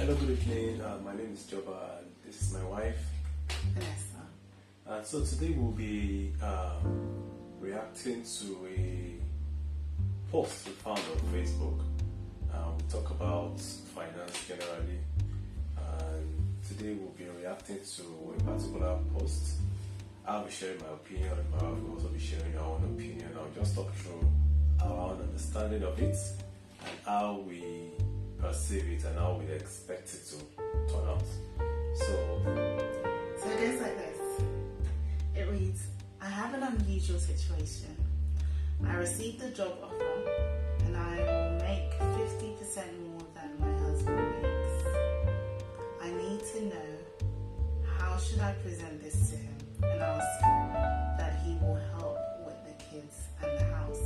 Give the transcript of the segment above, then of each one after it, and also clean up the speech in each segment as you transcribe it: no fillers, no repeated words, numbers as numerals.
Hello, good evening. My name is Joba. This is my wife. Vanessa. So today we'll be reacting to a post we found on Facebook. We talk about finance generally. And today we'll be reacting to a particular post. I'll be sharing my opinion, and my wife will also be sharing her own opinion. I'll just talk through our own understanding of it and how we perceive it and how we expect it to turn out. So it is like this. It reads, I have an unusual situation. I received a job offer and I will make 50% more than my husband makes. I need to know, how should I present this to him and ask that he will help with the kids and the house?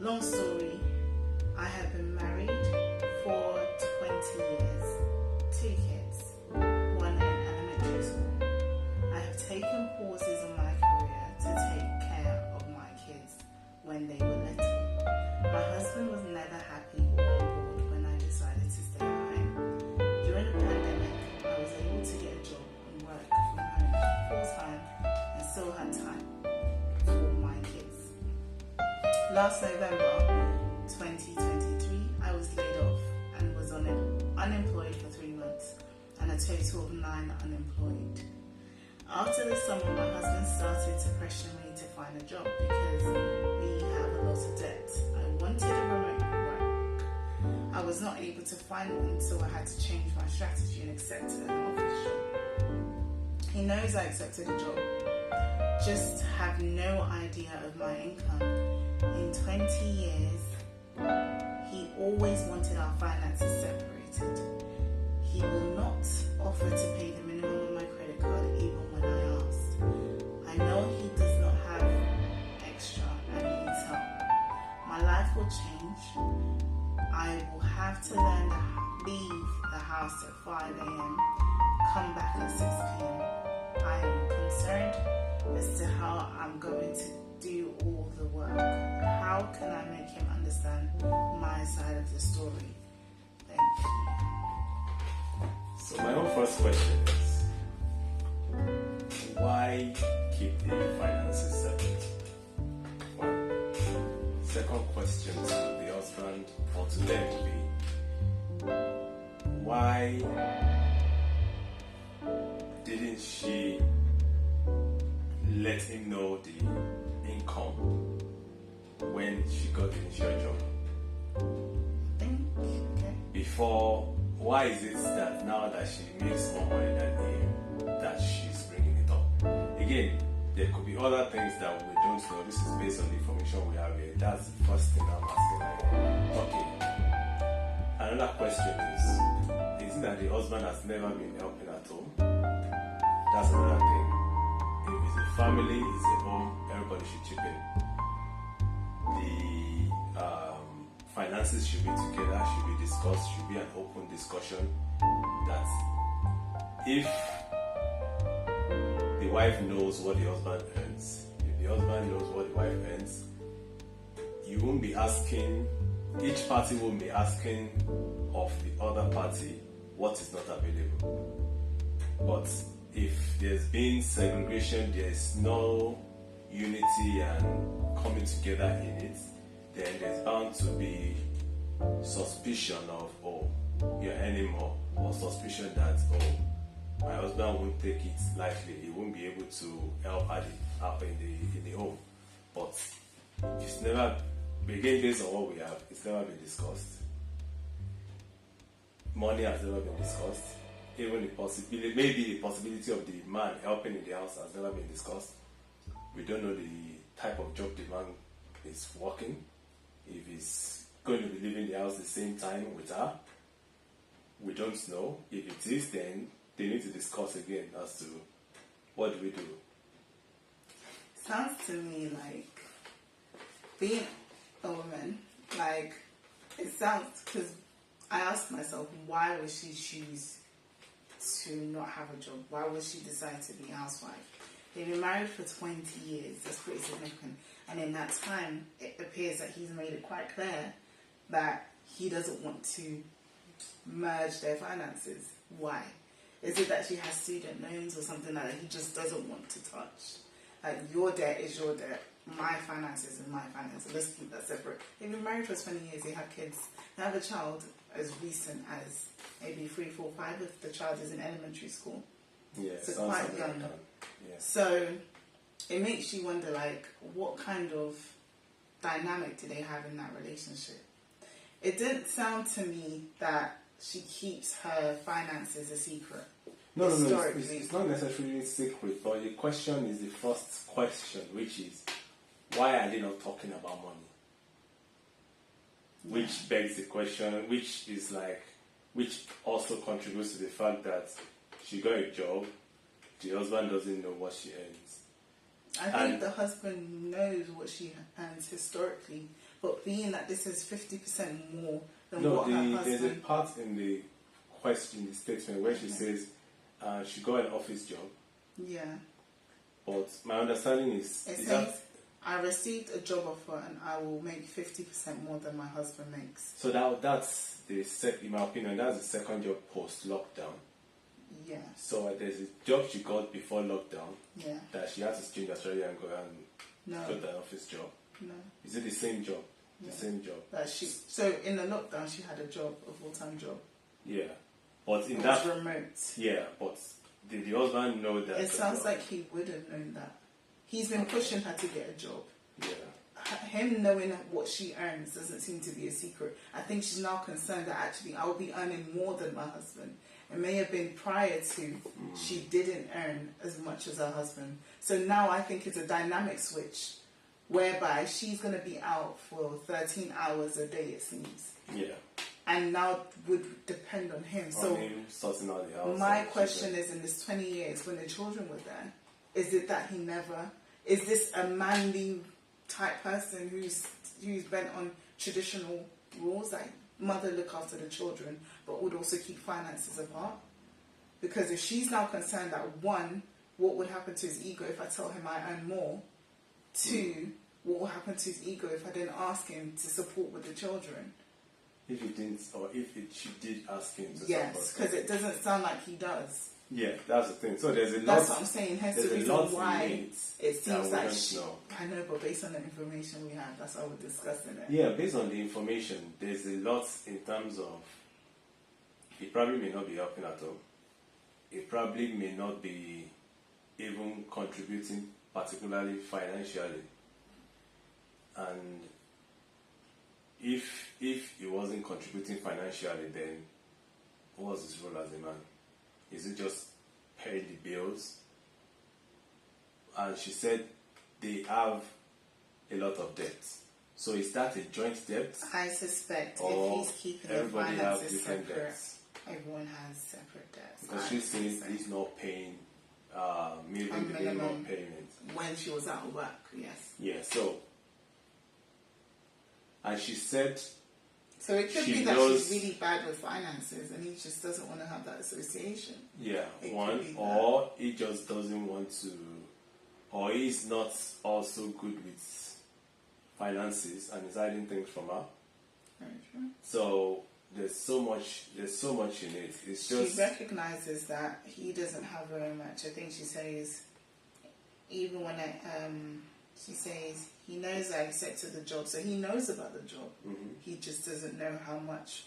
Long story, I have been married for 20 years, 2 kids, 1 in elementary school. I have taken pauses in my career to take care of my kids when they were little. My husband was never happy or on board when I decided to stay at home. During the pandemic, I was able to get a job and work from home full time and still had time for my kids. Last November 2023, I was laid off and was unemployed for 3 months and a total of 9 unemployed. After the summer, my husband started to pressure me to find a job because we have a lot of debt. I wanted a remote work. I was not able to find one, so I had to change my strategy and accept an office job. He knows I accepted a job, just have no idea of my income. In 20 years, he always wanted our finances separated. He will not offer to pay the minimum on my credit card even when I asked. I know he does not have extra and he needs help. My life will change. I will have to learn to leave the house at 5 a.m., come back at 6 p.m. I am concerned as to how I'm going to do all the work. How can I make him understand my side of the story? Thank you. my own first question is, why keep the finances separate? One. Second question to the husband or to them would be, why didn't she let him know the income when she got the initial job? Okay. Before, why is it that now that she makes more money than him, that she's bringing it up? Again, there could be other things that we don't know. This is based on the information we have here. That's the first thing I'm asking. Okay. Another question is it that the husband has never been helping at home? That's another thing. If it's a family, it's a home, everybody should chip in. The finances should be together, should be discussed, should be an open discussion. That if the wife knows what the husband earns, if the husband knows what the wife earns, you won't be asking, each party won't be asking of the other party what is not available. But if there's been segregation, there's no unity and coming together in it, then there's bound to be suspicion of, oh, you're earning more, or suspicion that, oh, my husband won't take it lightly, he won't be able to help in the home. But it's never, again, based on what we have, it's never been discussed. Money has never been discussed. Even the possibility, maybe the possibility of the man helping in the house has never been discussed. We don't know the type of job the man is working. If he's going to be leaving the house the same time with her, we don't know. If it is, then they need to discuss again as to what do we do. Sounds to me like being a woman, like it sounds, because I asked myself, why would she choose to not have a job? Why would she decide to be a housewife? They've been married for 20 years. That's pretty significant. And in that time, it appears that he's made it quite clear that he doesn't want to merge their finances. Why? Is it that she has student loans or something like that he just doesn't want to touch? Like, your debt is your debt, my finances is my finances. Let's keep that separate. They've been married for 20 years, they have kids. They have a child as recent as maybe 3, 4, 5 if the child is in elementary school. Yeah, so quite young. Yeah. So it makes you wonder, like, what kind of dynamic do they have in that relationship? It didn't sound to me that she keeps her finances a secret. No, it's not necessarily secret, but the question is the first question, which is, why are they not talking about money? Yeah. Which begs the question, which also contributes to the fact that she got a job, the husband doesn't know what she earns. I think the husband knows what she earns historically, but being that this is 50% more than what her husband... There's a part in the question, the statement, where she says she got an office job. Yeah. But my understanding is... It says, I received a job offer and I will make 50% more than my husband makes. So that's in my opinion, that's the second job post-lockdown. Yeah. So there's a job she got before lockdown. Yeah. That she had to change Australia and go and got an office job. No. Is it the same job? Yeah. The same job. So in the lockdown she had a job, a full-time job. Yeah. But in it that was remote. Yeah, but did the husband know that? It sounds like he would have known that. He's been pushing her to get a job. Yeah. Him knowing what she earns doesn't seem to be a secret. I think she's now concerned that actually I will be earning more than my husband. It may have been prior to she didn't earn as much as her husband. So now I think it's a dynamic switch whereby she's going to be out for 13 hours a day, it seems. Yeah. And now would depend on him. So him sorting out the house. My question is, in this 20 years when the children were there, is it that he never... Is this a manly type person who's bent on traditional rules, like mother look after the children, but would also keep finances apart? Because if she's now concerned that, one, what would happen to his ego if I tell him I earn more? Two, what will happen to his ego if I didn't ask him to support with the children? If he didn't, or if she did ask him to support. Yes, because it doesn't sound like he does. Yeah, that's the thing. So there's a lot. That's what I'm saying. Hence the reason why it seems like I know, but based on the information we have, that's why we're discussing it. Yeah, based on the information, there's a lot in terms of it probably may not be helping at all. It probably may not be even contributing, particularly financially. And if he wasn't contributing financially, then what was his role as a man? Is it just pay the bills? And she said they have a lot of debt. So is that a joint debt? I suspect if he's keeping the finances separate, debts? Everyone has separate debts. Because she says he's not paying minimum payment. When she was out of work, yes. Yeah, so... And she said... So it could be that she's really bad with finances and he just doesn't want to have that association. Yeah, or he just doesn't want to, or he's not also good with finances and is hiding things from her. Very true. So there's so much in it. It's just she recognizes that he doesn't have very much. I think she says, even when she says he knows I accepted the job, so he knows about the job. Mm-hmm. He just doesn't know how much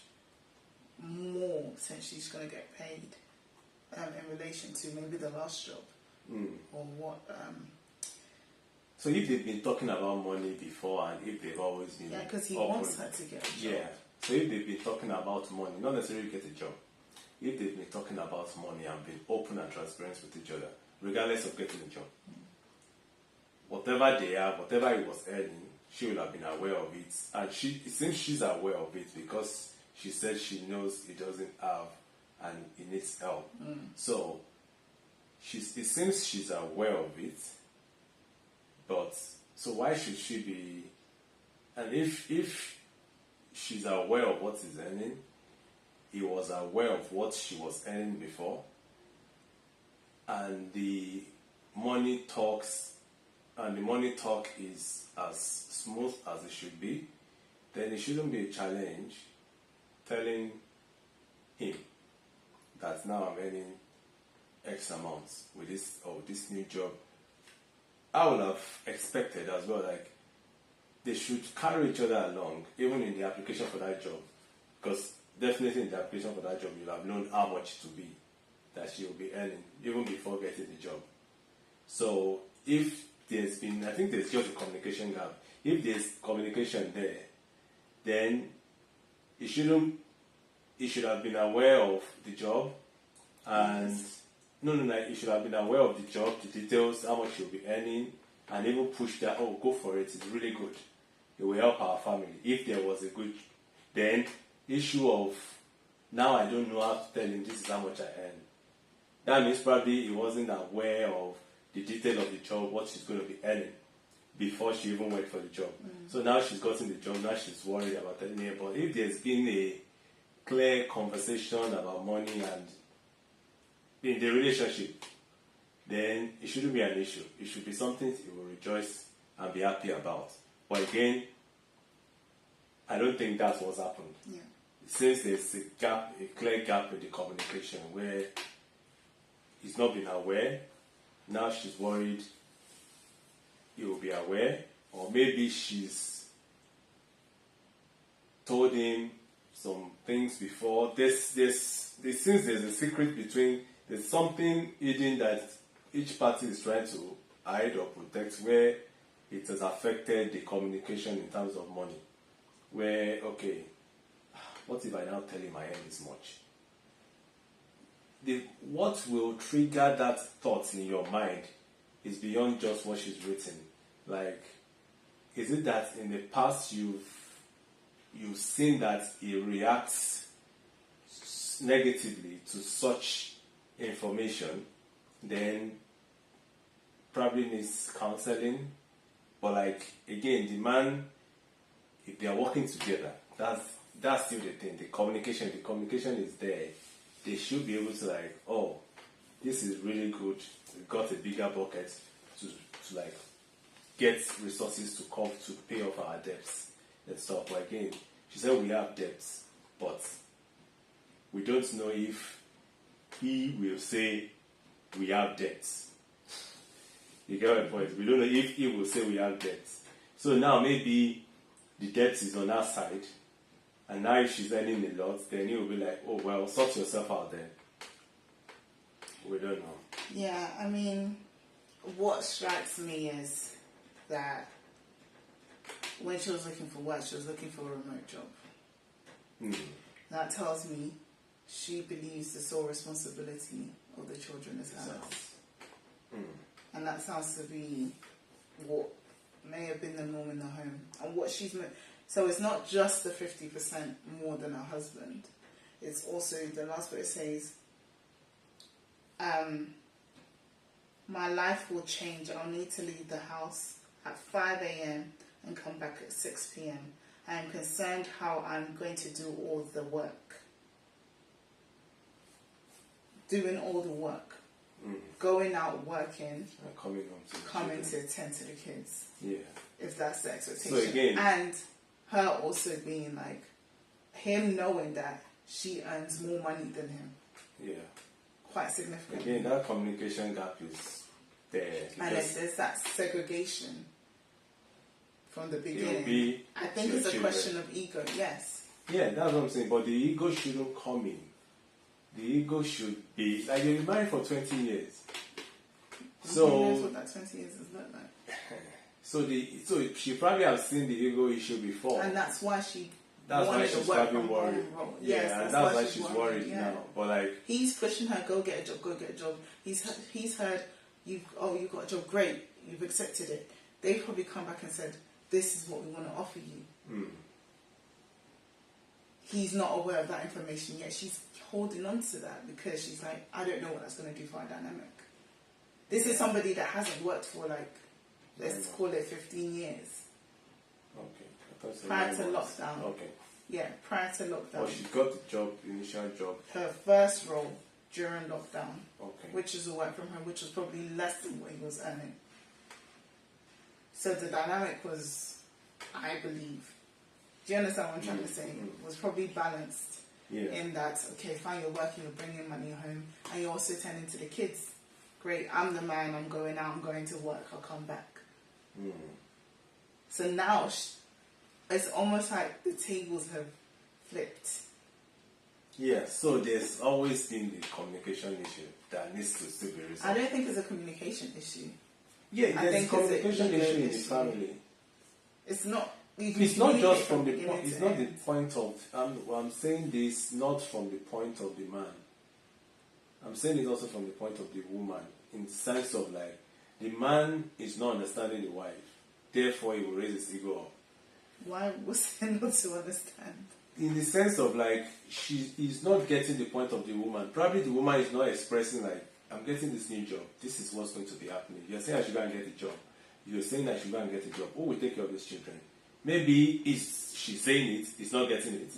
more potentially she's going to get paid in relation to maybe the last job or what. So if they've been talking about money before and if they've always been because he wants her to get a job. Yeah. So if they've been talking about money, not necessarily get a job. If they've been talking about money and been open and transparent with each other, regardless of getting a job. Whatever they have, whatever he was earning, she would have been aware of it. And it seems she's aware of it because she said she knows he doesn't have and he needs help. So it seems she's aware of it. But so why should she be? And if she's aware of what he's earning, he was aware of what she was earning before, and the money talk is as smooth as it should be, then it shouldn't be a challenge telling that now I'm earning X amount with this new job, I would have expected as well, like, they should carry each other along, even in the application for that job. Because definitely in the application for that job, you'll have known how much it will be that she will be earning, even before getting the job. So if there's been, I think there's just a communication gap. If there's communication there, then it should have been aware of the job, and you should have been aware of the job, the details, how much you'll be earning, and even push that, oh, go for it, it's really good. It will help our family. If there was a good, then issue of, now I don't know how to tell him this is how much I earn. That means probably he wasn't aware of the detail of the job, what she's going to be earning, before she even went for the job. So now she's gotten the job, now she's worried about telling me. But if there's been a clear conversation about money and in the relationship, then it shouldn't be an issue. It should be something you will rejoice and be happy about. But again, I don't think that's what's happened. Yeah. Since there's a clear gap in the communication where he's not been aware, now she's worried he will be aware, or maybe she's told him some things before. Since there's a secret between, there's something hidden that each party is trying to hide or protect, where it has affected the communication in terms of money. Where, okay, what if I now tell him I earn this much? What will trigger that thought in your mind is beyond just what she's written. Like, is it that in the past you've seen that he reacts negatively to such information, then probably needs counseling? But like, again, the man, if they are working together, that's still the thing. The communication is there. They should be able to, like, oh, this is really good. We've got a bigger bucket to like get resources to pay off our debts and stuff. But again, she said we have debts, but we don't know if he will say we have debts. You get my point? We don't know if he will say we have debts. So now maybe the debt is on our side, and now if she's earning a lot, then he will be like, oh, well, sort yourself out then. We don't know. Yeah, I mean, what strikes me is that when she was looking for work, she was looking for a remote job. That tells me she believes the sole responsibility of the children is hers. And that sounds to be what may have been the norm in the home. And what so it's not just the 50% more than her husband. It's also, the last bit says, my life will change. I'll need to leave the house at 5 a.m. and come back at 6 p.m. I am concerned how I'm going to do all the work. Doing all the work. Going out working. And coming to attend to the kids. Yeah. If that's the expectation. So again, and her also being like, him knowing that she earns more money than him. Yeah. Quite significant. Again, that communication gap is there. And if there's that segregation from the beginning, I think it's a question of ego, yes. Yeah, that's what I'm saying. But the ego shouldn't come in. The ego should be, like, you've been married for 20 years. So who knows what that 20 years has looked like? So she probably has seen the ego issue before. And that's why she's probably worried. Yeah, and that's why she's worried now. But like, he's pushing her, go get a job. He's heard, you got a job, great, you've accepted it. They've probably come back and said, this is what we want to offer you. He's not aware of that information yet. She's holding on to that because she's like, I don't know what that's going to do for our dynamic. This is somebody that hasn't worked for, like, let's call it 15 years. Okay. Prior to lockdown. Okay. Yeah, prior to lockdown. Well, she got the job, initial job. Her first role during lockdown. Okay. Which is a work from home, which was probably less than what he was earning. So the dynamic was, I believe, do you understand what I'm trying to say? Was probably balanced. Yeah. In that, okay, fine, you're working, you're bringing money home, and you're also tending to the kids. Great, I'm the man, I'm going out, I'm going to work, I'll come back. So now it's almost like the tables have flipped. Yeah, so there's always been the communication issue that needs to still be resolved. I don't think it's a communication issue. Yeah, I there's think communication it's an issue in ego the issue. family. It's not. It's not just from the point. beginning It's to not the end. point of. I'm saying this not from the point of the man. I'm saying it also from the point of the woman, in the sense of like the man is not understanding the wife, therefore he will raise his ego up. Why was he not to understand? In the sense of like he's not getting the point of the woman. Probably the woman is not expressing like, I'm getting this new job. This is what's going to be happening. You're saying I should go and get a job. You're saying I should go and get a job. Who will take care of these children? Maybe she's saying it, it's not getting it.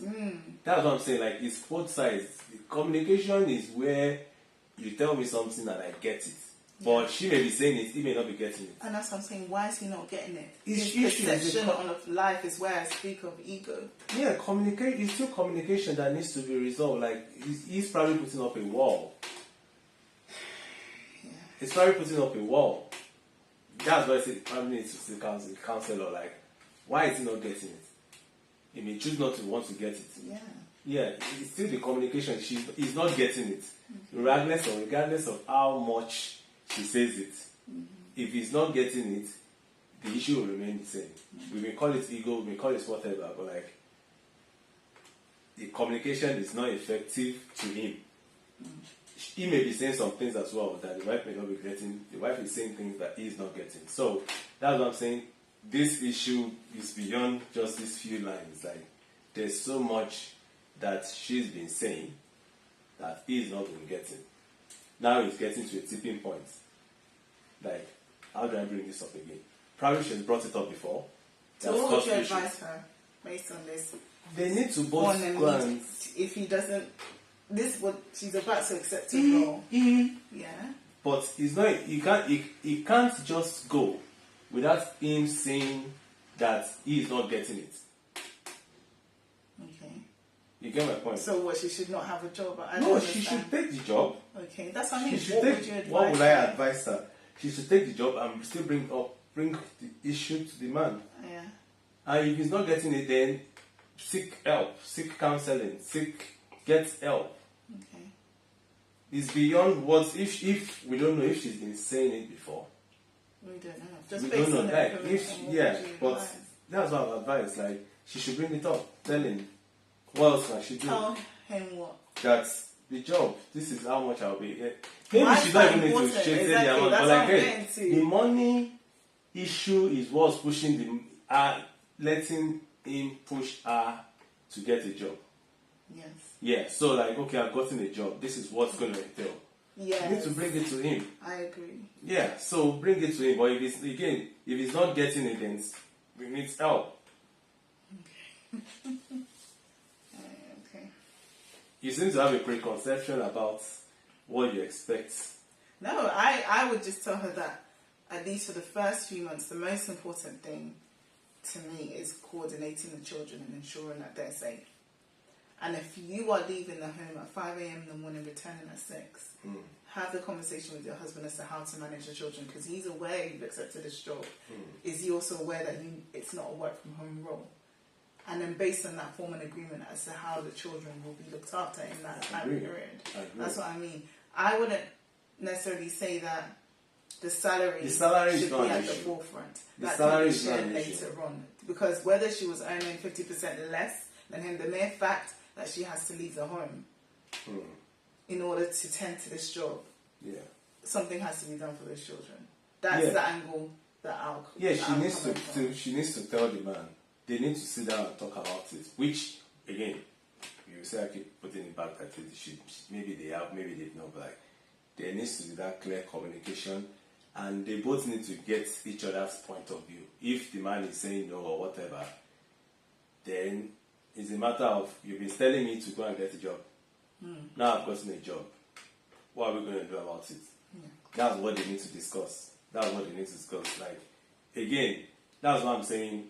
That's what I'm saying. Like, it's both sides. The communication is where you tell me something and I get it. But she may be saying it, he may not be getting it. And that's what I'm saying. Why is he not getting it? His His issue is perception of life is where I speak of ego. Yeah, it's still communication that needs to be resolved. Like, he's probably putting up a wall. Yeah. He's probably putting up a wall. That's why I say probably needs to see the counselor. Like, why is he not getting it? He may choose not to want to get it. Yeah. Yeah, it's still the communication. He's not getting it, regardless of how much she says it. If he's not getting it, the issue will remain the same. We may call it ego, we may call it whatever, but like the communication is not effective to him. He may be saying some things as well that the wife may not be getting. The wife is saying things that he is not getting. So that's what I'm saying. This issue is beyond just these few lines. Like, there's so much that she's been saying that he is not been getting. Now he's getting to a tipping point. Like, how do I bring this up again? Probably she's brought it up before. So what would you advise her based on this? They need to both go and... If he doesn't... This is what she's about to accept a role. Yeah. But it's not... He can't just go without him saying that he is not getting it. Okay. You get my point? So what, she should not have a job? I don't No, understand. she should take the job. Okay, that's what I mean. She should What take, would you advise what would I her? advise her? She should take the job and still bring the issue to the man. Yeah. And if he's not getting it, then seek help, seek counseling, get help. Okay. It's beyond what if we don't know if she's been saying it before. We don't know. Just We based don't know. on the Like information, what yeah, would you but advise? that's what I advise. Like, she should bring it up, tell him what else can she do. Tell him what? That's the job. This is how much I'll be. Maybe Why she is don't that even need to important? say the Exactly, amount, that's but what like I'm getting to. the money issue is what's pushing letting him push her to get a job. Yes. Yeah, so like, okay, I've gotten a job. This is what's going to entail. Yes. You need to bring it to him. I agree. Yeah, so bring it to him. But if he's not getting it, then we need help. Okay. You seem to have a preconception about what you expect. No, I would just tell her that at least for the first few months, the most important thing to me is coordinating the children and ensuring that they're safe. And if you are leaving the home at 5 a.m. in the morning, returning at 6, have the conversation with your husband as to how to manage the children, because he's aware you've accepted this job. Is he also aware that it's not a work from home role? And then based on that, form an agreement as to how the children will be looked after in that time period. That's what I mean. I wouldn't necessarily say that the salary is should not be an at the issue. forefront. The That salary can be is not shared an later issue. on. Because whether she was earning 50% less than him, the mere fact that she has to leave the home in order to tend to this job, something has to be done for those children. That's the angle that I'll. Yeah, that she I'll needs comment on. she needs to tell the man. They need to sit down and talk about it. Which again, you say I keep putting it back that maybe they have, maybe they don't. But like, there needs to be that clear communication, and they both need to get each other's point of view. If the man is saying no or whatever, then it's a matter of, you've been telling me to go and get a job. Now I've gotten a job. What are we going to do about it? That's what they need to discuss. That's what they need to discuss. Like, again, that's what I'm saying.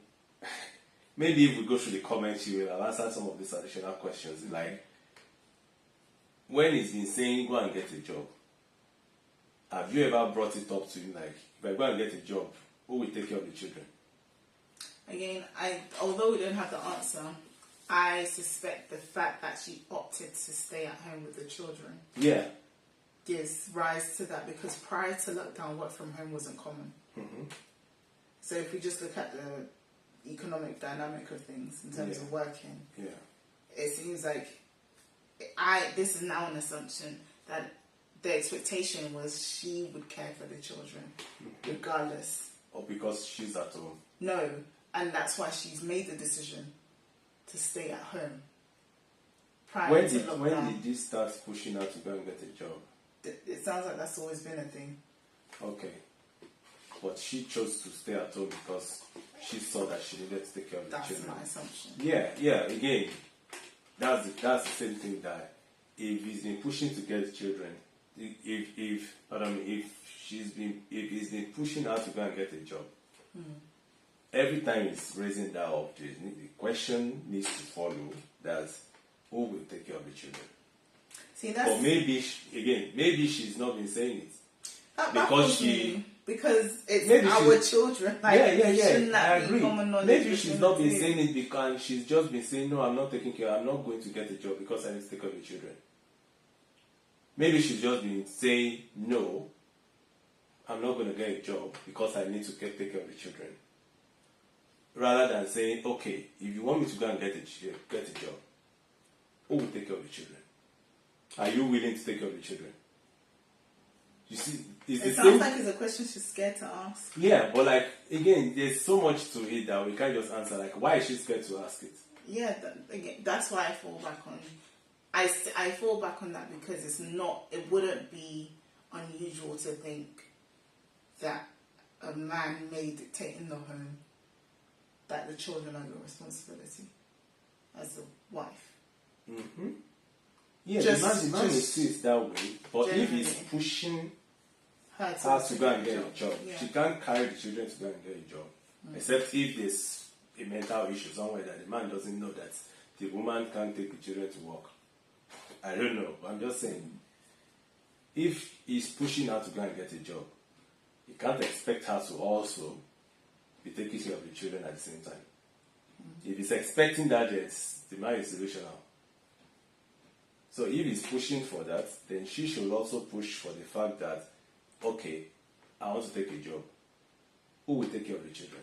Maybe if we go through the comments, you will have answered some of these additional questions. Like, when he's been saying go and get a job, have you ever brought it up to him like, if I go and get a job, who will take care of the children? Again, although we don't have the answer, I suspect the fact that she opted to stay at home with the children Yeah. gives rise to that, because prior to lockdown, work from home wasn't common. Mm-hmm. So if we just look at the economic dynamic of things in terms of working, it seems like this is now an assumption that the expectation was she would care for the children regardless. Or because she's at home? No, and that's why she's made the decision to stay at home. When did you start pushing her to go and get a job? It sounds like that's always been a thing. Okay. But she chose to stay at home because she saw that she needed to take care of the children. That's my assumption. Yeah. Again, that's the same thing that if he's been pushing to get children, if he's been pushing her to go and get a job, every time he's raising that up, the question needs to follow that who will take care of the children. See, that's, but maybe she's not been saying it because it's our children. Like, I agree. Maybe she's not been saying it because she's just been saying, no, I'm not taking care, I'm not going to get a job because I need to take care of the children. Maybe she's just been saying, no, I'm not going to get a job because I need to take care of the children. Rather than saying, okay, if you want me to go and get a job, who will take care of the children? Are you willing to take care of the children? You see, it sounds like it's a question she's scared to ask. Yeah, but like, again, there's so much to it that we can't just answer. Like, why is she scared to ask it? Yeah, that's why I fall back on. I fall back on that because it wouldn't be unusual to think that a man may dictate in the home that the children are your responsibility as a wife. Mm-hmm. Yeah, the man sees it that way, but if he's pushing her to go and get a job, she can't carry the children to go and get a job. Except if there's a mental issue somewhere that the man doesn't know that the woman can't take the children to work. I don't know, but I'm just saying, if he's pushing her to go and get a job, he can't expect her to also be taking care of the children at the same time. If he's expecting that, the man is delusional. So if he's pushing for that, then she should also push for the fact that, okay, I want to take a job. Who will take care of the children?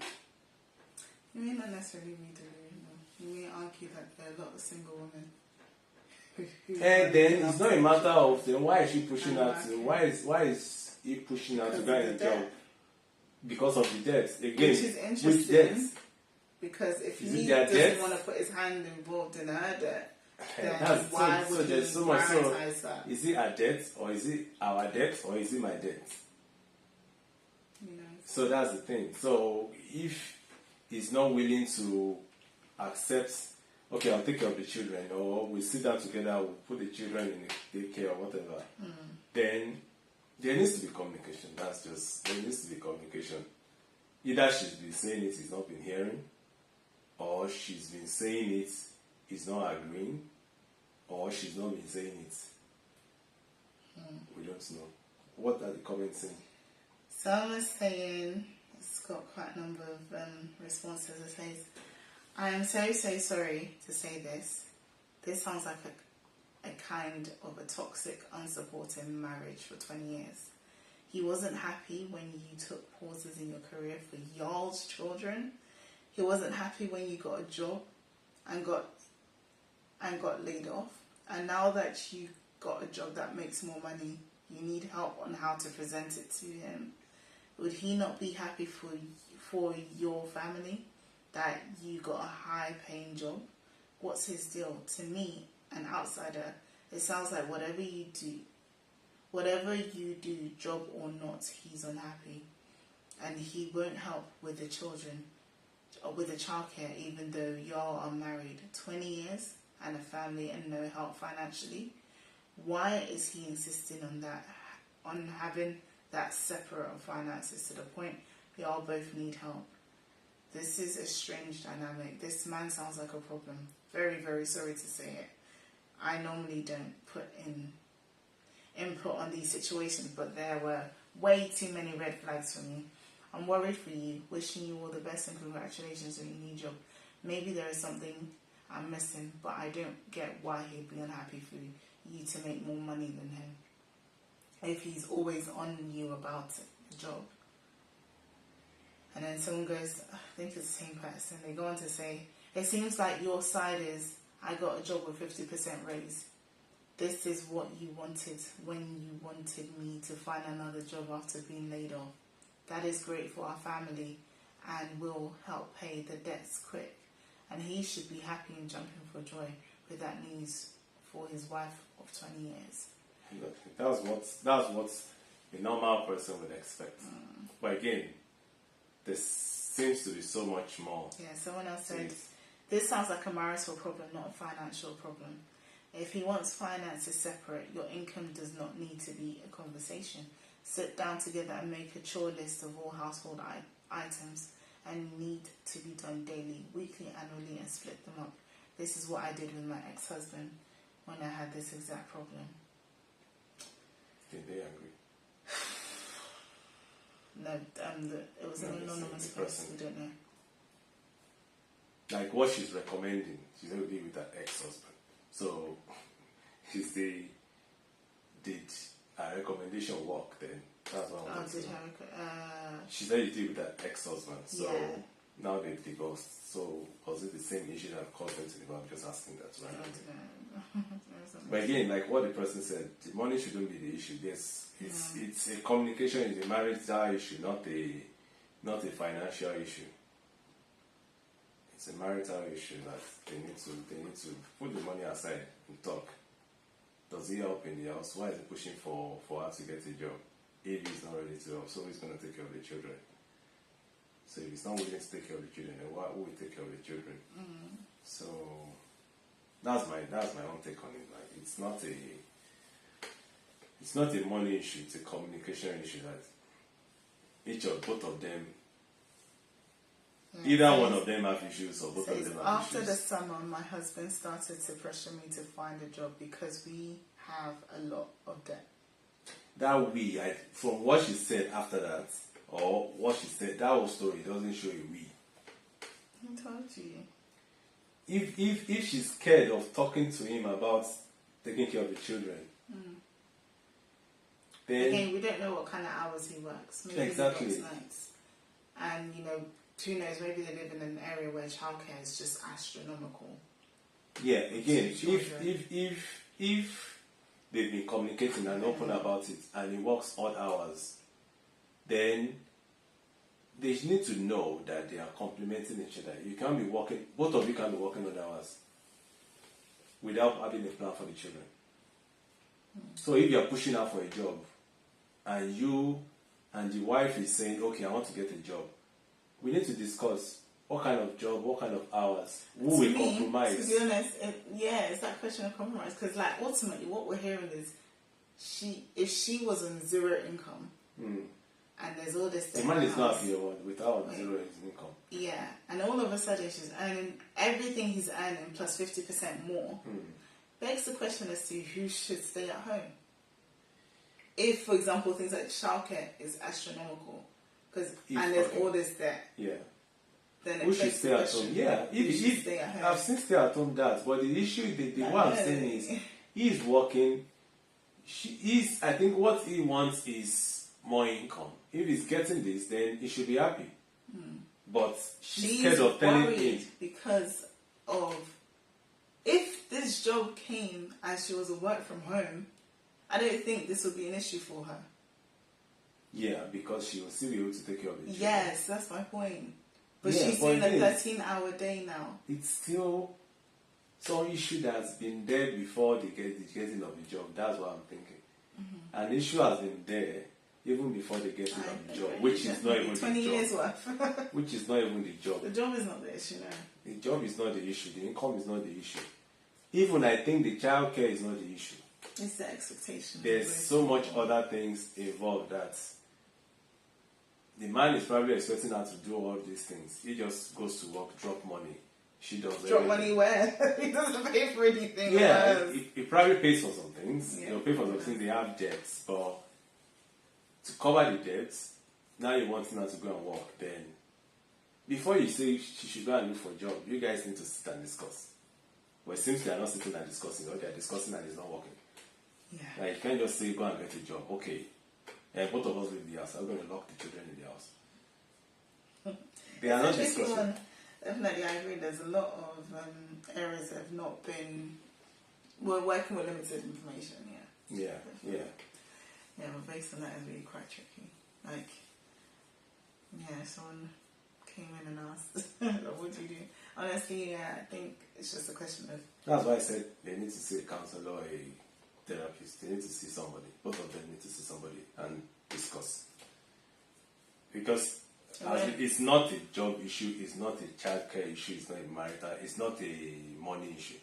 You may not necessarily be delusional. You may argue that there are a lot of single women. And then it's not a matter of then why is she pushing her to? Why is he pushing her to get a job? Because of the debt. Again, which is interesting. Because if he doesn't want to put his hand involved in her debt, then why would he prioritize that? Is it our debt, or is it our debt, or is it my debt? So that's the thing. So if he's not willing to accept, okay, I'll take care of the children, or we sit down together, we'll put the children in the daycare or whatever, then there needs to be communication. There needs to be communication. Either she's been saying it, he's not been hearing, or she's been saying it, he's not agreeing, or she's not been saying it. We don't know. What are the comments saying? Someone is saying, it's got quite a number of responses. It says, I am so sorry to say this. This sounds like a kind of a toxic, unsupporting marriage for 20 years. He wasn't happy when you took pauses in your career for y'all's children. He wasn't happy when you got a job and got laid off. And now that you got a job that makes more money, you need help on how to present it to him. Would he not be happy for your family that you got a high-paying job? What's his deal? To me, an outsider, it sounds like whatever you do, job or not, he's unhappy. And he won't help with the children, or with the childcare, even though y'all are married 20 years and a family and no help financially. Why is he insisting on that, on having that separate of finances to the point y'all both need help? This is a strange dynamic. This man sounds like a problem. Very, very sorry to say it. I normally don't put in input on these situations, but there were way too many red flags for me. I'm worried for you, wishing you all the best and congratulations on your new job. Maybe there is something I'm missing, but I don't get why he'd be unhappy for you to make more money than him if he's always on you about the job. And then someone goes, I think it's the same person, they go on to say, it seems like your side is, I got a job with 50% raise. This is what you wanted when you wanted me to find another job after being laid off. That is great for our family and will help pay the debts quick. And he should be happy and jumping for joy with that news for his wife of 20 years. That's what a normal person would expect. But again, there seems to be so much more. Yeah, someone else said, this sounds like a marital problem, not a financial problem. If he wants finances separate, your income does not need to be a conversation. Sit down together and make a chore list of all household items and need to be done daily, weekly, annually, and split them up. This is what I did with my ex-husband when I had this exact problem. Did they agree? No, it was an anonymous person. We don't know. Like what she's recommending, she's going to be with her ex-husband. So, did her recommendation work then? That's what I want to know. She said you did with her ex-husband. So, now they've divorced. So, was it the same issue that caused them to divorce? I'm just asking that, right? But again, like what the person said, the money shouldn't be the issue. Yes, it's a communication, it's a marital issue, not a financial issue. It's a marital issue that they need to put the money aside and talk. Does he help in the house? Why is he pushing for her to get a job? If he's not ready to help, so he's going to take care of the children. So if he's not willing to take care of the children, then who will take care of the children? So that's my own take on it. Like it's not a money issue, it's a communication issue that both of them, either one of them have issues or both of them have after issues. the summer, my husband started to pressure me to find a job because we have a lot of debt. From what she said after that, or what she said, that whole story doesn't show a we. I told you. If she's scared of talking to him about taking care of the children, then again, we don't know what kind of hours he works. Maybe exactly. He works nights. And who knows, maybe they live in an area where childcare is just astronomical. Yeah, again, if they've been communicating and open about it and he works odd hours, then they need to know that they are complementing each other. You can't be working, both of you can be working odd hours without having a plan for the children. So if you are pushing out for a job and you and the wife is saying, okay, I want to get a job, we need to discuss what kind of job, what kind of hours, who will compromise. To be honest, it's that question of compromise. Because ultimately what we're hearing is if she was on zero income and there's all this the man is not here without zero income. Yeah, and all of a sudden she's earning everything he's earning plus 50% more. Begs the question as to who should stay at home. If, for example, things like childcare is astronomical, and there's all this debt. Yeah. Then who should stay at home? Yeah, if stay at home. I've seen stay at home that, but the issue, what I'm saying is, he's working. I think what he wants is more income. If he's getting this, then he should be happy. But she's scared of telling him because of if this job came and she was a work from home, I don't think this would be an issue for her. Yeah, because she will still be able to take care of the children. Yes, that's my point. But she's doing a 13-hour day now. It's still some issue that's been there before the getting of the job. That's what I'm thinking. An issue has been there even before the getting of the job, which is not even 20 the job. years worth. Which is not even the job. The job is not the issue now. The job is not the issue. The income is not the issue. Even I think the childcare is not the issue. It's the expectation. There's so much other things involved that the man is probably expecting her to do all these things. He just goes to work, drop money, she does Drop everything. money where? He doesn't pay for anything. Yeah, he probably pays for some things. Yeah. He'll pay for some things. They have debts, but to cover the debts, now you want her to go and work. Then, before you say she should go and look for a job, you guys need to sit and discuss. But it seems they are not sitting and discussing, or they are discussing and it's not working. Yeah. Like, you can't just say go and get a job. Okay, both of us leave the house. I'm going to lock the children in the house. They are not It's a tricky discussing. one. Definitely, I agree. There's a lot of errors that have not been. We're working with limited information. Yeah. Yeah. Yeah, but based on that, it's really quite tricky. Like, yeah, someone came in and asked, what do you do? Honestly, yeah, I think it's just a question of. That's why I said they need to see a counselor or a therapist. They need to see somebody. Both of them need to see somebody and discuss. Because it's not a job issue, it's not a childcare issue, it's not a marital, it's not a money issue,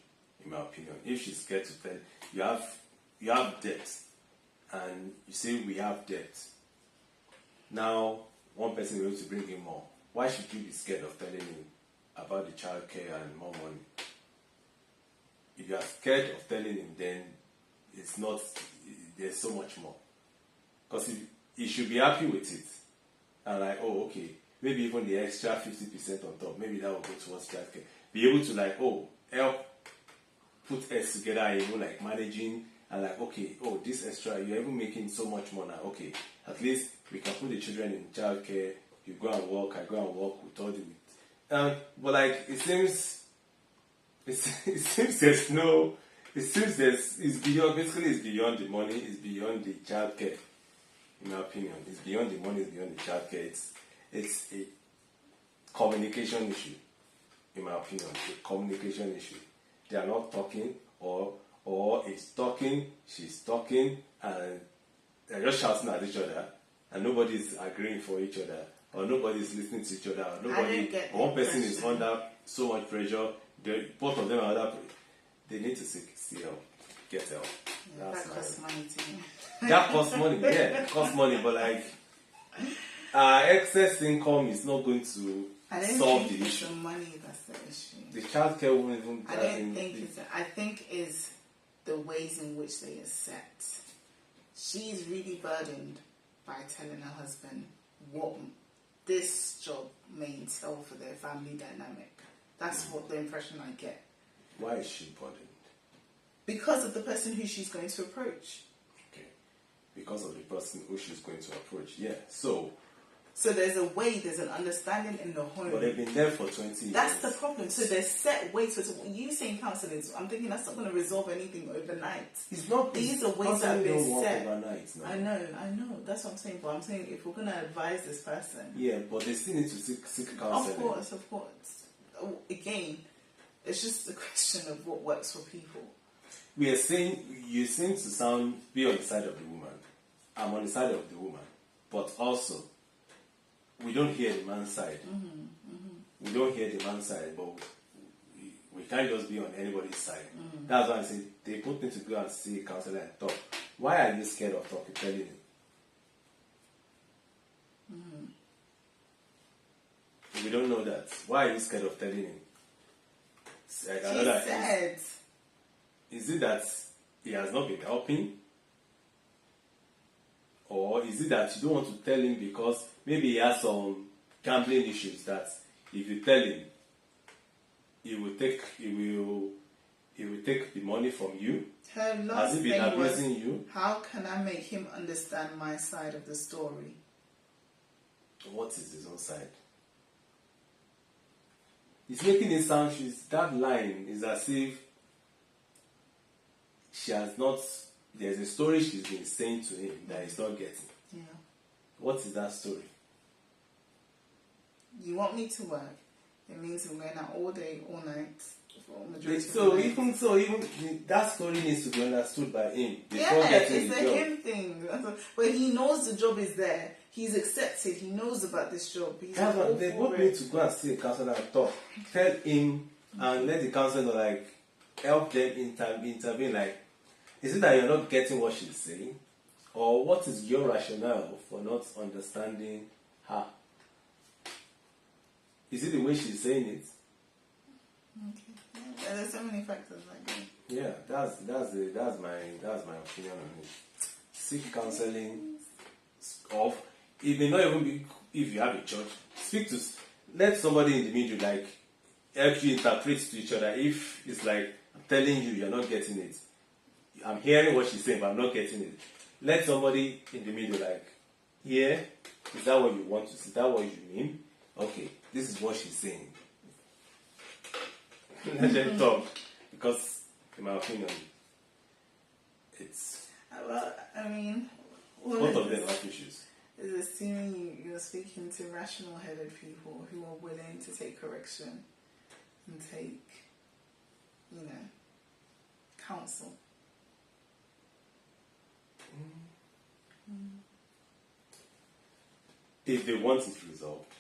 in my opinion. If she's scared to tell, you have debt, and you say we have debt. Now, one person will be able to bring in more. Why should you be scared of telling him about the childcare and more money? If you are scared of telling him, then it's not, there's so much more. Because he should be happy with it. And like, oh, okay, maybe even the extra 50% on top, maybe that will go towards childcare. Be able to like, oh, help put heads together and even like managing and like, okay, oh, this extra, you're even making so much more now. Okay, at least we can put the children in childcare. You go and work, I go and work with all the. But like, it seems there's no. It seems it's beyond. Basically, it's beyond the money. It's beyond the childcare. In my opinion, it's beyond the money. It's beyond the childcare. It's a communication issue. In my opinion, a communication issue. They are not talking, or it's talking. She's talking, and they're just shouting at each other, and nobody's agreeing for each other, or nobody's listening to each other. Or one person is under so much pressure. Both of them are under. They need to seek help, get help. Yeah, that costs money to me. That costs money, yeah, it costs money, but like excess income is not going to solve the issue. The money that's the issue. The childcare won't even. I think is the ways in which they are set. She's really burdened by telling her husband what this job may entail for their family dynamic. That's what the impression I get. Why is she burdened? Because of the person who she's going to approach. Okay. Because of the person who she's going to approach. Yeah. So there's an understanding in the home. But they've been there for 20 years. That's the problem. So there's set ways. You saying counselling, I'm thinking that's not going to resolve anything overnight. It's not. These are ways that have been set. Overnight, no. I know. That's what I'm saying. But I'm saying if we're going to advise this person. Yeah, but they still need to seek counselling. Of course. Again, it's just a question of what works for people. You seem to be on the side of the woman. I'm on the side of the woman. But also, we don't hear the man's side. We don't hear the man's side, but we can't just be on anybody's side. That's why I say they put me to go and see a counselor and talk. Why are you scared of talking, telling him? We don't know that. Why are you scared of telling him? Is it that he has not been helping? Or is it that you don't want to tell him because maybe he has some gambling issues that if you tell him, he will take the money from you? Her last has he been thing abusing was, you? how can I make him understand my side of the story? What is his own side? He's making it sound, that line is as if she has not, there's a story she's been saying to him that he's not getting. Yeah. What is that story? You want me to work? It means we're going out all day, all night. Even that story needs to be understood by him. It's a him thing. But he knows the job is there. He's accepted. He knows about this job. They both need to go and see a counselor and talk. Tell him and let the counselor help them intervene. Like, is it that you're not getting what she's saying, or what is your rationale for not understanding her? Is it the way she's saying it? Okay. Yeah, there's so many factors like that. Yeah, that's my opinion on it. Seek counseling of it may not even be if you have a church. Let somebody in the middle like help you interpret to each other. If it's like I'm telling you, you're not getting it. I'm hearing what she's saying, but I'm not getting it. Let somebody in the middle like, yeah, is that what you want to? Is that what you mean? Okay, this is what she's saying. Let them talk, because in my opinion, it's Well, I mean, both of them have issues. is assuming you're speaking to rational-headed people who are willing to take correction and take, counsel. If they want it resolved,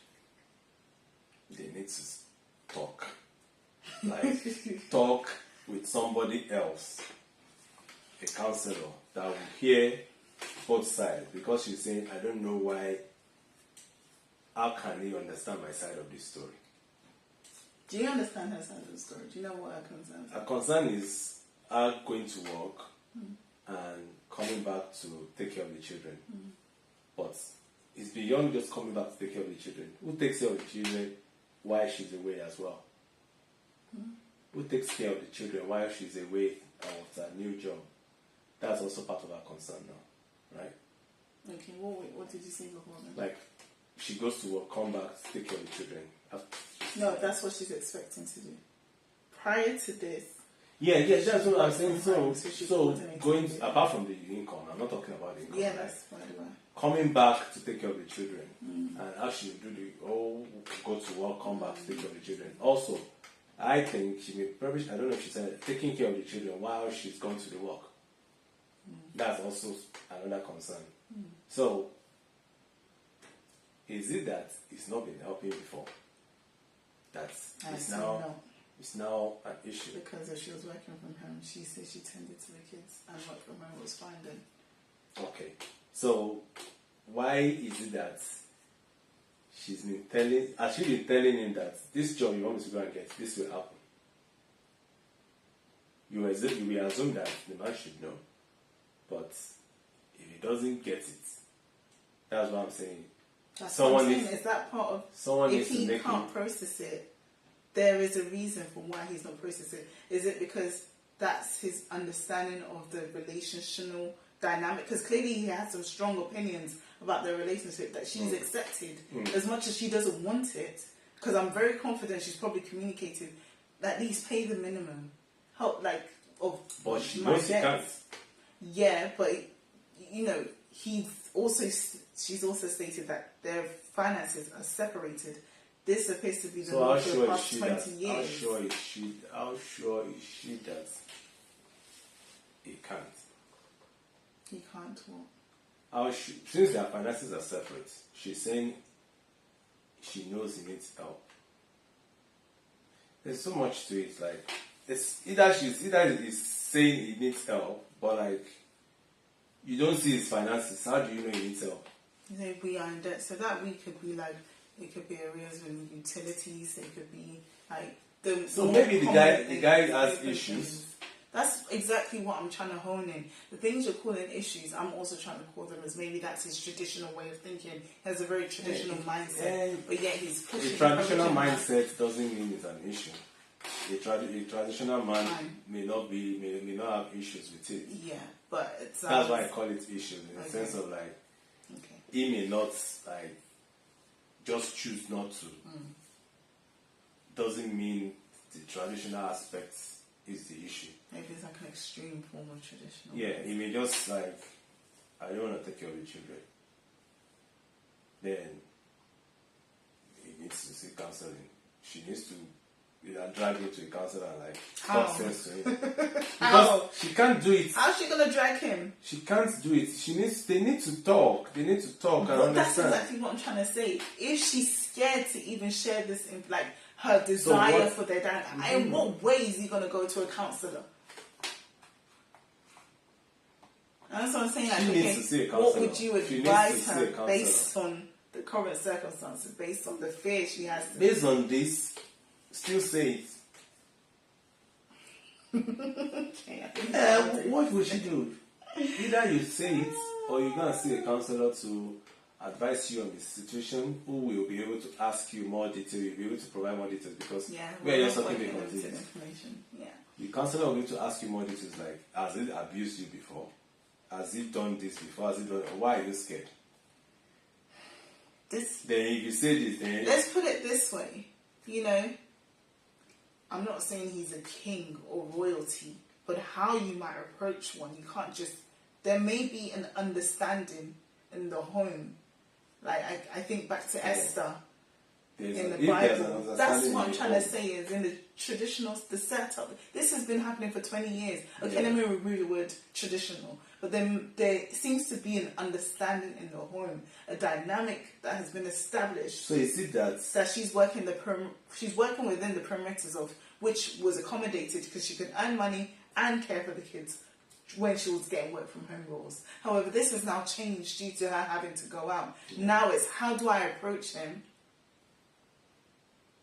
they need to talk. Like, talk with somebody else, a counselor, that will hear both sides. Because she's saying, I don't know why, how can he understand my side of this story? Do you understand her side of the story? Do you know what her concern is? Her concern is her going to work and coming back to take care of the children. But it's beyond just coming back to take care of the children. Who takes care of the children while she's away as well? Who takes care of the children while she's away of her new job? That's also part of her concern now, right? Okay, what did you say before then? Like, she goes to work, come back, take care of the children. No, that's what she's expecting to do. Prior to this. Yeah, that's what I'm saying. So going apart from the income, I'm not talking about the income. Yeah, that's by the way. Coming back to take care of the children, and actually go to work, come back to take care of the children. Also, I think she may probably, I don't know if she said taking care of the children while she's gone to the work. That's also another concern. So, is it that it's not been helping before? It's now an issue. Because if she was working from home, she said she tended to the kids and work from home was fine then. Okay. So, why is it that has she been telling him that this job you want me to go and get, this will happen? You will assume that the man should know. But if he doesn't get it, that's what I'm saying. Is that part of someone if needs to he make can't process it, there is a reason for why he's not processing it. Is it because that's his understanding of the relational dynamic? Because clearly he has some strong opinions about the relationship that she's accepted, as much as she doesn't want it. Because I'm very confident she's probably communicated, at least pay the minimum. Help, but she knows she can't. Yeah, but she's also stated that their finances are separated. This appears to be the norm for the past 20 years. How sure is she that he can't? He can't what? Since their finances are separate, she's saying she knows he needs help. There's so much to it. Like, it's either he's saying he needs help, but you don't see his finances. How do you know he needs help? We are in debt, so that we could be it could be arrears with utilities. It could be the. So maybe the guy has issues. That's exactly what I'm trying to hone in. The things you're calling issues, I'm also trying to call them as maybe that's his traditional way of thinking. He has a very traditional mindset, but yet he's pushing. A traditional mindset doesn't mean it's an issue. A traditional man may not have issues with it. Yeah, but it's that's why I call it issues in the sense of he may not just choose not to. Doesn't mean the traditional aspects is the issue. Maybe it's an extreme form of traditional. Yeah, he may just I don't want to take care of the children. Then he needs to seek counseling. She needs to drag him to a counselor and talk sense to him. Because she can't do it. How's she gonna drag him? She can't do it. They need to talk. They need to talk and understand. That's exactly what I'm trying to say. If she's scared to even share this in her desire for their dad, in what way is he gonna go to a counselor? That's what I'm saying. She needs to see a counselor. What would you advise her based on the current circumstances, based on the fear she has? Based on this, still say it. Okay, I think What will she do? Either you say it, or you're gonna see a counselor to advise you on the situation, who will be able to ask you more detail, you'll be able to provide more details, because we are just talking about information. Yeah. The counselor will be able to ask you more details, like, has it abused you before? Has it done this before? Has it done? Why are you scared? Then if you say this, then let's put it this way. You know, I'm not saying he's a king or royalty, but how you might approach one, you can't just. There may be an understanding in the home. Like I think back to Esther in the Bible. That's what I'm trying to say is in the traditional, the setup. This has been happening for 20 years. Okay, let me remove the word traditional. But then there seems to be an understanding in the home, a dynamic that has been established. So is it that she's working within the perimeters of which was accommodated because she could earn money and care for the kids when she was getting work from home roles. However, this has now changed due to her having to go out. Now it's how do I approach him?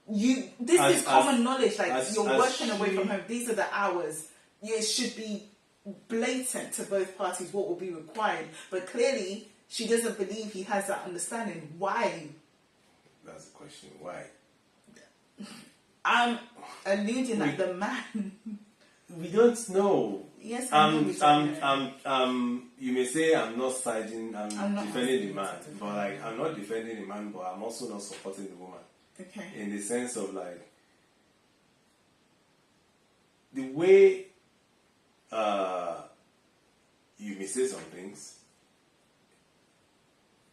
This is common knowledge. Like you're working away from home. These are the hours. It should be blatant to both parties what will be required. But clearly, she doesn't believe he has that understanding. Why? That's the question. Why? I'm alluding at the man. We don't know. Yes, you may say I'm not siding. I'm defending the man, but like I'm not defending the man, but I'm also not supporting the woman. Okay. In the sense of like the way you may say some things.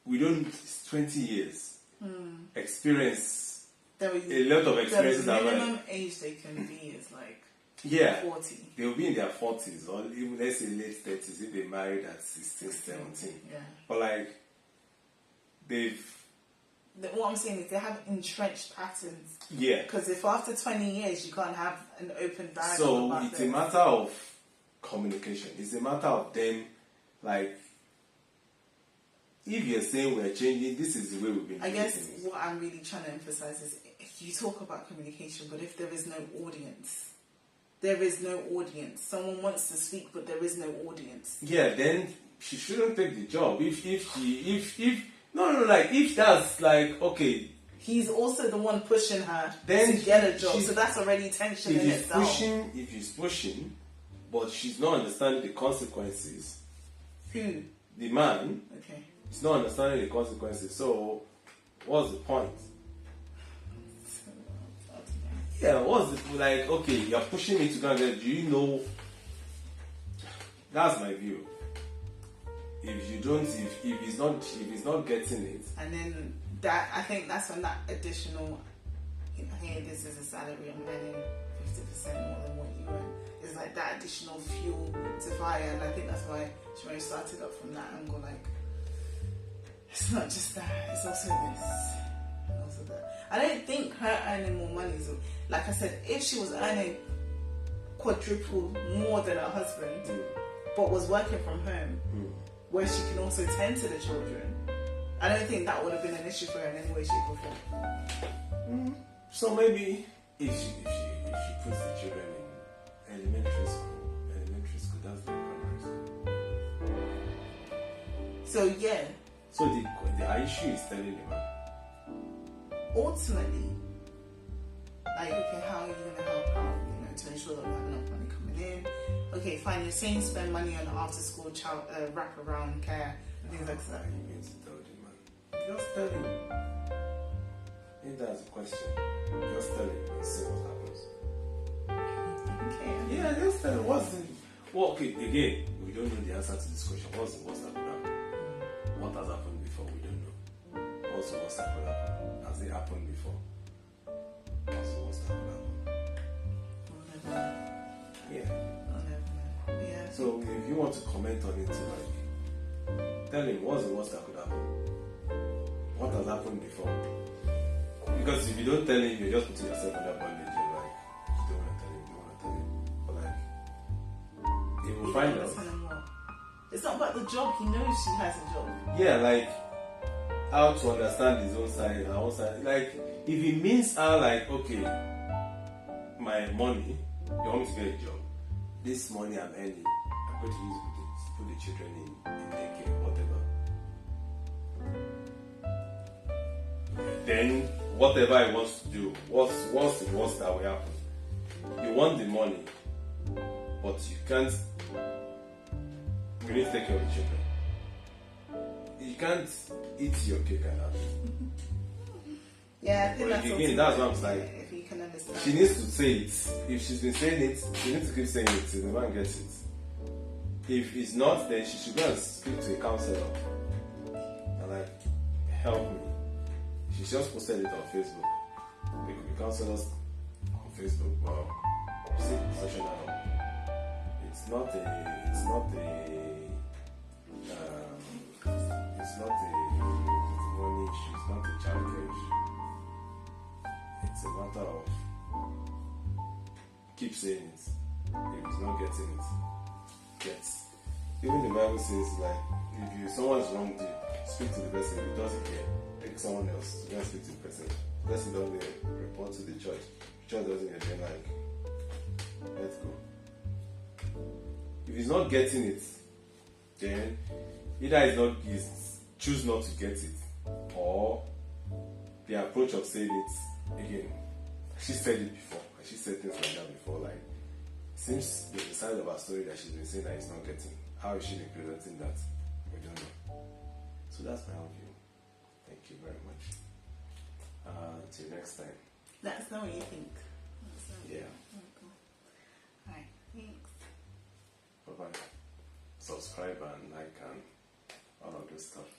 We don't. It's 20 years experience. A lot of experiences. The minimum age they can be is like 40. They will be in their 40s or even let's say late 30s if they married at 16, 17. Yeah. But like what I'm saying is they have entrenched patterns. Yeah. Because if after 20 years you can't have an open dialogue. So it's a matter of communication. It's a matter of them, like, if you're saying we're changing, this is the way we've been. I guess what I'm really trying to emphasize is you talk about communication, but if there is no audience, there is no audience. Someone wants to speak, but there is no audience. Yeah, then she shouldn't take the job. If that's like, okay. He's also the one pushing her to get a job, so that's already tension in itself. If he's pushing, but she's not understanding the consequences. Who? The man. Okay. He's not understanding the consequences, so what's the point? Yeah, what's the, like, okay, you're pushing me to go and get, do you know? That's my view. If he's not getting it. And then I think that's when that additional, hey, this is a salary, I'm earning 50% more than what you earn. It's like that additional fuel to fire, and I think that's why she really started up from that angle, like, it's not just that, it's also this. And also that. I don't think her earning more money is, like I said, if she was earning quadruple more than her husband, but was working from home, where she can also tend to the children, I don't think that would have been an issue for her in any way, shape or form. So maybe if she puts the children in elementary school, that's the primary school. So yeah. So the issue is telling the man. Ultimately, like, okay, how are you going to help out, to ensure that we have enough money coming in? Okay, fine, you're saying spend money on after school child wraparound care and things like that. You need to tell the man. Just tell him. If that's the question, just tell him and see what happens. Okay. Yeah, just tell him okay, again, we don't know the answer to this question. What's the worst that could happen? What has happened before? We don't know. What's the worst that could happen? Has it happened before? What's the worst that could happen? Yeah. Yeah. So if you want to comment on it, like, tell him what's the worst that could happen. What has happened before? Because if you don't tell him, you're just putting yourself under bondage. You're like, you don't want to tell him. But like, he will find out. It's not about the job. He knows she has a job. Yeah, like how to understand his own side, her own side. Like, if it means like, okay, my money, you want me to get a job, this money I'm earning, I'm going to use it to put the children in daycare, whatever. Then whatever he wants to do, what's the worst that will happen? You want the money, but you can't. You need to take care of the children. You can't eat your cake and have it. Yeah, I think But again, that's what I'm saying. If you can understand. She needs to say it. If she's been saying it, she needs to keep saying it till the man gets it. If it's not, then she should go and speak to a counselor and like, help me. She just posted it on Facebook. There could be counselors on Facebook, but see, social now. It's not a money issue. It's not a childcare issue. It's a matter of keep saying it. If he's not getting it, gets. Even the Bible says like, if someone's wronged you, speak to the person. If he doesn't care, take someone else to go and speak to the person. The person doesn't report to the church. The church doesn't get then like, let's go. If he's not getting it, then either he's choose not to get it, or the approach of saying it again. She said it before. She said things like that before. Like, seems there's a side of her story that she's been saying that he's not getting. How is she been presenting that? We don't know. So that's my own view. Thank you very much. Till next time. Let us know what you think. Yeah. Alright, thanks. Bye bye. Subscribe and like and all of this stuff.